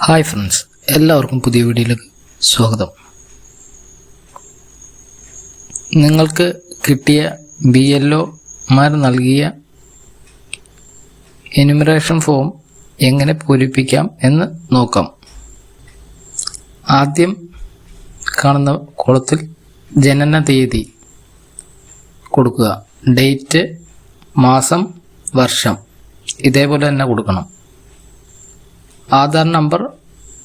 Hi friends, എല്ലാവർക്കും പുതിയ വീഡിയോയിലേക്ക് സ്വാഗതം. നിങ്ങൾക്ക് കിട്ടിയ BLOമാർ നൽകിയ എന്യൂമറേഷൻ ഫോം എങ്ങനെ പൂരിപ്പിക്കാം എന്ന് നോക്കാം. ആദ്യം കാണുന്ന കോളത്തിൽ ജനന തീയതി കൊടുക്കുക. ഡേറ്റ്, മാസം, വർഷം ഇതേപോലെ തന്നെ കൊടുക്കണം. ആധാർ നമ്പർ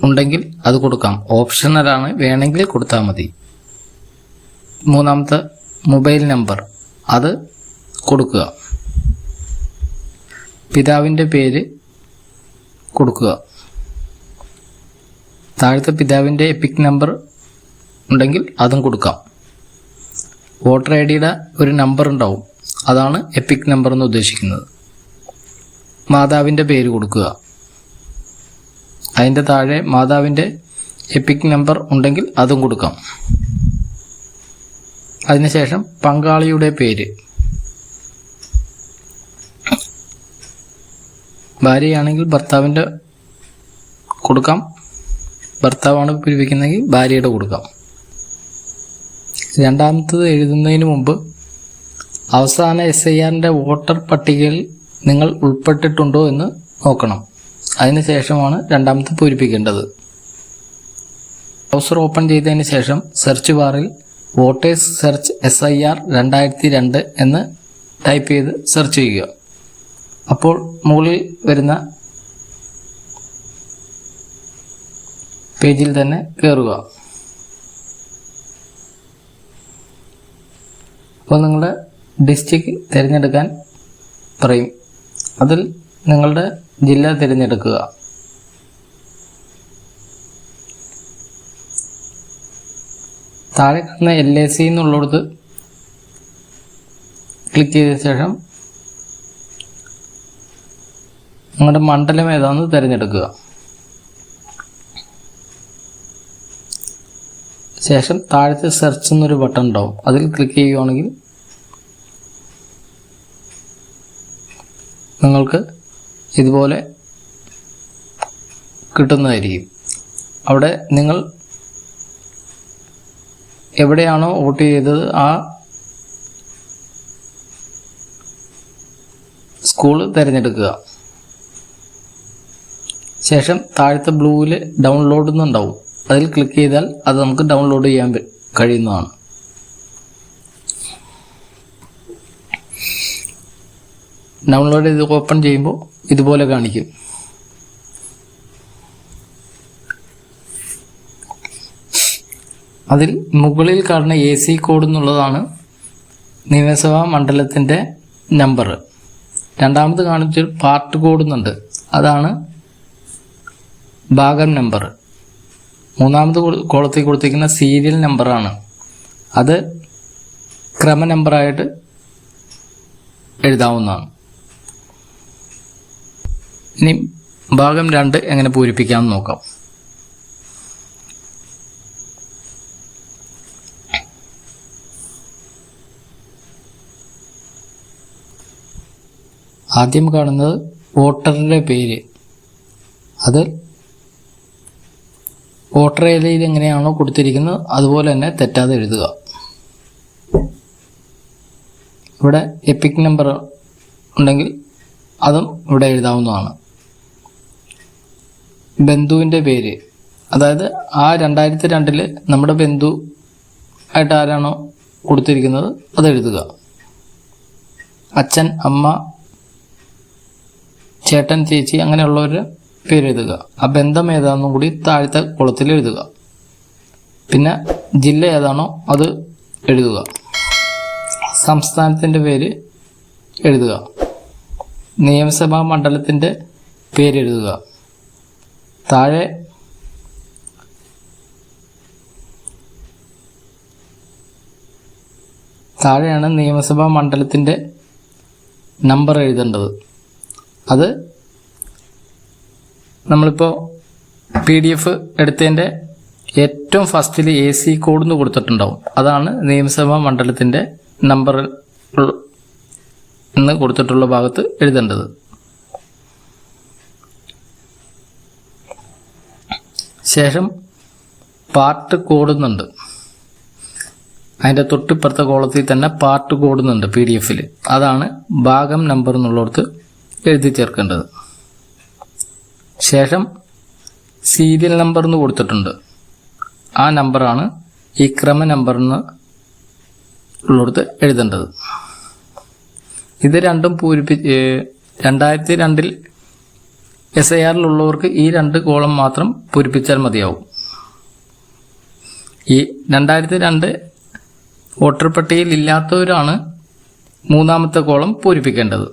ഉണ്ടെങ്കിൽ അത് കൊടുക്കാം, ഓപ്ഷണലാണ്, വേണമെങ്കിൽ കൊടുത്താൽ മതി. മൂന്നാമത്തെ മൊബൈൽ നമ്പർ അത് കൊടുക്കുക. പിതാവിൻ്റെ പേര് കൊടുക്കുക. താഴത്തെ പിതാവിൻ്റെ എപ്പിക് നമ്പർ ഉണ്ടെങ്കിൽ അതും കൊടുക്കാം. വോട്ടർ ID-യുടെ ഒരു നമ്പർ ഉണ്ടാവും, അതാണ് എപ്പിക് നമ്പർ എന്ന് ഉദ്ദേശിക്കുന്നത്. മാതാവിൻ്റെ പേര് കൊടുക്കുക. അതിൻ്റെ താഴെ മാതാവിൻ്റെ എപ്പിക് നമ്പർ ഉണ്ടെങ്കിൽ അതും കൊടുക്കാം. അതിനുശേഷം പങ്കാളിയുടെ പേര്, ഭാര്യയാണെങ്കിൽ ഭർത്താവിൻ്റെ കൊടുക്കാം, ഭർത്താവാണ് പൂരിപ്പിക്കുന്നതെങ്കിൽ ഭാര്യയുടെ കൊടുക്കാം. രണ്ടാമത്തത് എഴുതുന്നതിന് മുമ്പ് അവസാന SIRൻ്റെ വോട്ടർ പട്ടികയിൽ നിങ്ങൾ ഉൾപ്പെട്ടിട്ടുണ്ടോ എന്ന് നോക്കണം. അതിനുശേഷമാണ് രണ്ടാമത്തെ പൂരിപ്പിക്കേണ്ടത്. ബ്രൗസർ ഓപ്പൺ ചെയ്തതിന് ശേഷം സെർച്ച് ബാറിൽ വോട്ടേഴ്സ് സെർച്ച് SIR 2002 എന്ന് ടൈപ്പ് ചെയ്ത് സെർച്ച് ചെയ്യുക. അപ്പോൾ മുകളിൽ വരുന്ന പേജിൽ തന്നെ കയറുക. അപ്പോൾ നിങ്ങളുടെ ഡിസ്ട്രിക്റ്റ് തിരഞ്ഞെടുക്കാൻ പറയും. അതിൽ നിങ്ങളുടെ ജില്ല തിരഞ്ഞെടുക്കുക. താഴെ കാണുന്ന LAC എന്നുള്ളിടത്ത് ക്ലിക്ക് ചെയ്ത ശേഷം നിങ്ങളുടെ മണ്ഡലം ഏതാണെന്ന് തിരഞ്ഞെടുക്കുക. ശേഷം താഴത്തെ സെർച്ച് എന്നൊരു ബട്ടൺ ഉണ്ടാവും, അതിൽ ക്ലിക്ക് ചെയ്യുകയാണെങ്കിൽ നിങ്ങൾക്ക് ഇതുപോലെ കിട്ടുന്നതായിരിക്കും. അവിടെ നിങ്ങൾ എവിടെയാണോ വോട്ട് ചെയ്തത് ആ സ്കൂൾ തിരഞ്ഞെടുക്കുക. ശേഷം താഴത്തെ ബ്ലൂവിൽ ഡൗൺലോഡ് എന്നുണ്ടാവും, അതിൽ ക്ലിക്ക് ചെയ്താൽ അത് നമുക്ക് ഡൗൺലോഡ് ചെയ്യാൻ കഴിയുന്നതാണ്. ഡൗൺലോഡ് ചെയ്ത് ഓപ്പൺ ചെയ്യുമ്പോൾ ഇതുപോലെ കാണിക്കും. അതിൽ മുകളിൽ കാണുന്ന AC കോഡ് എന്നുള്ളതാണ് നിയമസഭാ മണ്ഡലത്തിൻ്റെ നമ്പർ. രണ്ടാമത് കാണിച്ച പാർട്ട് കോഡ് എന്നുണ്ട്, അതാണ് ഭാഗം നമ്പർ. മൂന്നാമത് കോളത്തിൽ കൊടുത്തിരിക്കുന്ന സീരിയൽ നമ്പറാണ്, അത് ക്രമ നമ്പറായിട്ട് എഴുതാവുന്നതാണ്. ഇനി ഭാഗം 2 എങ്ങനെ പൂരിപ്പിക്കാമെന്ന് നോക്കാം. ആദ്യം കാണുന്നത് വോട്ടറുടെ പേര്, അത് വോട്ടർ ഐഡിയിൽ എങ്ങനെയാണോ കൊടുത്തിരിക്കുന്നത് അതുപോലെ തന്നെ തെറ്റാതെ എഴുതുക. ഇവിടെ എപ്പിക് നമ്പർ ഉണ്ടെങ്കിൽ അതും ഇവിടെ എഴുതാവുന്നതാണ്. ബന്ധുവിൻ്റെ പേര്, അതായത് ആ 2002 നമ്മുടെ ബന്ധു ആയിട്ട് ആരാണോ കൊടുത്തിരിക്കുന്നത് അത് എഴുതുക. അച്ഛൻ, അമ്മ, ചേട്ടൻ, ചേച്ചി അങ്ങനെയുള്ളവരുടെ പേര് എഴുതുക. ആ ബന്ധം ഏതാണെന്നും കൂടി താഴത്തെ കുളത്തിൽ എഴുതുക. പിന്നെ ജില്ല ഏതാണോ അത് എഴുതുക. സംസ്ഥാനത്തിൻ്റെ പേര് എഴുതുക. നിയമസഭാ മണ്ഡലത്തിൻ്റെ പേര് എഴുതുക. താഴെയാണ് നിയമസഭാ മണ്ഡലത്തിൻ്റെ നമ്പർ എഴുതേണ്ടത്. അത് നമ്മളിപ്പോൾ PDF എടുത്തതിൻ്റെ ഏറ്റവും ഫസ്റ്റിൽ AC കോഡ് എന്ന് കൊടുത്തിട്ടുണ്ടാവും, അതാണ് നിയമസഭാ മണ്ഡലത്തിൻ്റെ നമ്പർ എന്ന് കൊടുത്തിട്ടുള്ള ഭാഗത്ത് എഴുതേണ്ടത്. ശേഷം പാർട്ട് കോഡുന്നുണ്ട്. അതിൻ്റെ തൊട്ടിപ്പുറത്തെ കോളത്തിൽ തന്നെ പാർട്ട് കോഡുന്നുണ്ട് PDF-ൽ. അതാണ് ഭാഗം നമ്പർ എന്നുള്ളിടത്ത് എഴുതി ചേർക്കേണ്ടത്. ശേഷം സീരിയൽ നമ്പർ എന്ന് കൊടുത്തിട്ടുണ്ട്. ആ നമ്പറാണ് ഈ ക്രമ നമ്പർ എന്നുള്ളിടത്ത് എഴുതേണ്ടത്. ഇത് രണ്ടും 2002 SIR-ലുള്ളവർക്ക് ഈ 2 കോളം മാത്രം പൂരിപ്പിച്ചാൽ മതിയാവും. ഈ 2002 വോട്ടർ പട്ടികയിൽ ഇല്ലാത്തവരാണ് 3-ാമത്തെ കോളം പൂരിപ്പിക്കേണ്ടത്.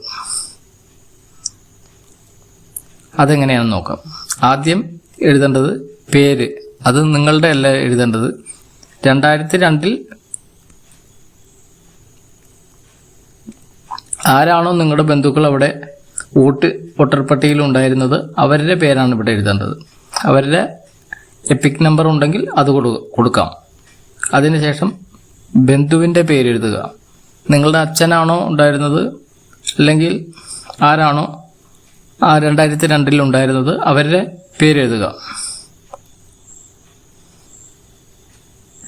അതെങ്ങനെയാണെന്ന് നോക്കാം. ആദ്യം എഴുതേണ്ടത് പേര്. അത് നിങ്ങളുടെ അല്ല എഴുതേണ്ടത്. 2002 ആരാണോ നിങ്ങളുടെ ബന്ധുക്കൾ അവിടെ വോട്ടർ പട്ടികയിൽ ഉണ്ടായിരുന്നത് അവരുടെ പേരാണ് ഇവിടെ എഴുതേണ്ടത്. അവരുടെ എപ്പിക് നമ്പർ ഉണ്ടെങ്കിൽ അത് കൊടുക്കാം. അതിനുശേഷം ബന്ധുവിൻ്റെ പേര് എഴുതുക. നിങ്ങളുടെ അച്ഛനാണോ ഉണ്ടായിരുന്നത് അല്ലെങ്കിൽ ആരാണോ 2002 ഉണ്ടായിരുന്നത് അവരുടെ പേര് എഴുതുക.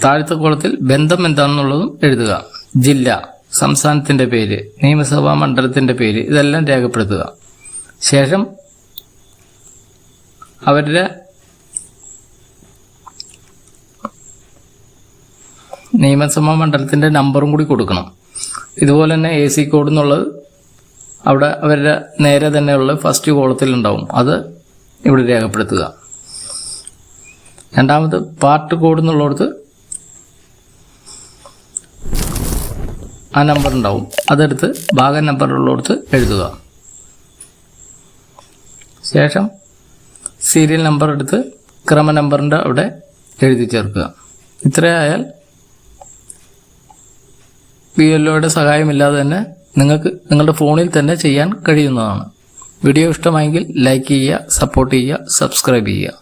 താഴത്തെ കോളത്തിൽ ബന്ധം എന്താണെന്നുള്ളതും എഴുതുക. ജില്ല, സംസ്ഥാനത്തിൻ്റെ പേര്, നിയമസഭാ മണ്ഡലത്തിൻ്റെ പേര് ഇതെല്ലാം രേഖപ്പെടുത്തുക. ശേഷം അവരുടെ നിയമസഭാ മണ്ഡലത്തിൻ്റെ നമ്പറും കൂടി കൊടുക്കണം. ഇതുപോലെ തന്നെ AC കോഡ് എന്നുള്ളത് അവിടെ അവരുടെ നേരെ തന്നെയുള്ള ഫസ്റ്റ് കോളത്തിലുണ്ടാവും. അത് ഇവിടെ രേഖപ്പെടുത്തുക. രണ്ടാമത് പാർട്ട് കോഡ് എന്നുള്ളിടത്ത് ആ നമ്പർ ഉണ്ടാവും. അതെടുത്ത് ഭാഗം നമ്പറുള്ളിടത്ത് എഴുതുക. ശേഷം സീരിയൽ നമ്പർ എടുത്ത് ക്രമ നമ്പറിൻ്റെ അവിടെ എഴുതി ചേർക്കുക. ഇത്രയായാൽ BLOയുടെ സഹായമില്ലാതെ തന്നെ നിങ്ങൾക്ക് നിങ്ങളുടെ ഫോണിൽ തന്നെ ചെയ്യാൻ കഴിയുന്നതാണ്. വീഡിയോ ഇഷ്ടമായെങ്കിൽ ലൈക്ക് ചെയ്യുക, സപ്പോർട്ട് ചെയ്യുക, സബ്സ്ക്രൈബ് ചെയ്യുക.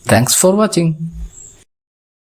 Thanks for watching.